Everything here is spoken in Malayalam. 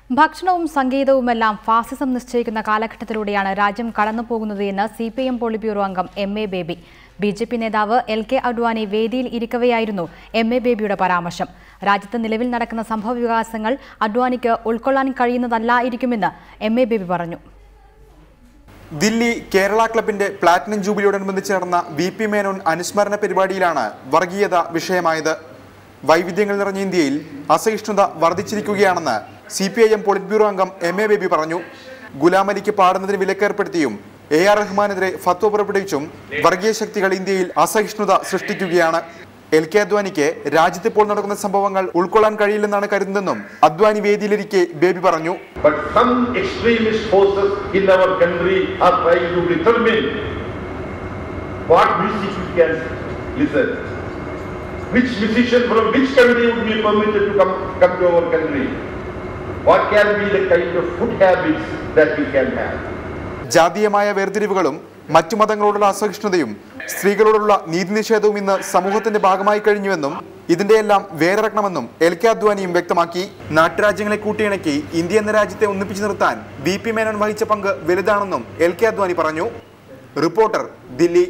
ഭക്ഷണവും സംഗീതവുമെല്ലാം ഫാസിസം നിശ്ചയിക്കുന്ന കാലഘട്ടത്തിലൂടെയാണ് രാജ്യം കടന്നുപോകുന്നത് എന്ന് സിപിഎം പോളിറ്റ് ബ്യൂറോ അംഗം എം.എ. ബേബി. ബിജെപി നേതാവ് എൽ.കെ. അഡ്വാനി വേദിയിൽ ഇരിക്കവെയായിരുന്നു എം.എ. ബേബിയുടെ പരാമർശം. രാജ്യത്ത് നിലവിൽ നടക്കുന്ന സംഭവവികാസങ്ങൾ അഡ്വാനിക്ക് ഉൾക്കൊള്ളാൻ കഴിയുന്നതല്ലായിരിക്കുമെന്ന് എം.എ. ബേബി പറഞ്ഞു. ദില്ലി കേരള ക്ലബിന്റെ പ്ലാറ്റിനം ജൂബിലിയോടനുബന്ധിച്ച് നടന്ന വി.പി. മേനോൻ അനുസ്മരണ പരിപാടിയിലാണ് വർഗീയത വിഷയമായത്. വൈവിധ്യങ്ങൾ നിറഞ്ഞ ഇന്ത്യയിൽ അസഹിഷ്ണുത വർദ്ധിച്ചിരിക്കുകയാണെന്ന് സിപിഐഎം പോളിറ്റ് ബ്യൂറോ അംഗം എം.എ. ബേബി പറഞ്ഞു. ഗുലാം അലിക്ക് പാടുന്നതിന് വിലക്കേർപ്പെടുത്തിയും എ.ആർ. റഹ്മാനെതിരെ ഫത്വ പുറപ്പെടുവിച്ചും വർഗീയ ശക്തികൾ ഇന്ത്യയിൽ അസഹിഷ്ണുത സൃഷ്ടിക്കുകയാണ്. എൽ.കെ. അദ്വാനിക്ക് രാജ്യത്തിപ്പോൾ നടക്കുന്ന സംഭവങ്ങൾ ഉൾക്കൊള്ളാൻ കഴിയില്ലെന്നാണ് കരുതുന്നതെന്നും അദ്വാനി വേദിയിലിരിക്കെ ബേബി പറഞ്ഞു. Which musician from which country would be permitted to come to our country? What can be the kind of food habits that we can have? ജാതീയമായ വേർതിരിവുകളും മറ്റു മതങ്ങളോടുള്ള അസഹിഷ്ണുതയും സ്ത്രീകളോടുള്ള നീതിനിഷേധവും ഇന്ന് സമൂഹത്തിന്റെ ഭാഗമായി കഴിഞ്ഞുവെന്നും ഇതിന്റെയെല്ലാം വേരിറക്കണമെന്നും എൽ.കെ. അദ്വാനിയും വ്യക്തമാക്കി. നാട്ടുരാജ്യങ്ങളെ കൂട്ടിയിണക്കി ഇന്ത്യ എന്ന രാജ്യത്തെ ഒന്നിപ്പിച്ചു നിർത്താൻ വി.പി. മേനോൻ വഹിച്ച പങ്ക് വലുതാണെന്നും എൽ.കെ. അദ്വാനി പറഞ്ഞു. റിപ്പോർട്ടർ, ദില്ലി.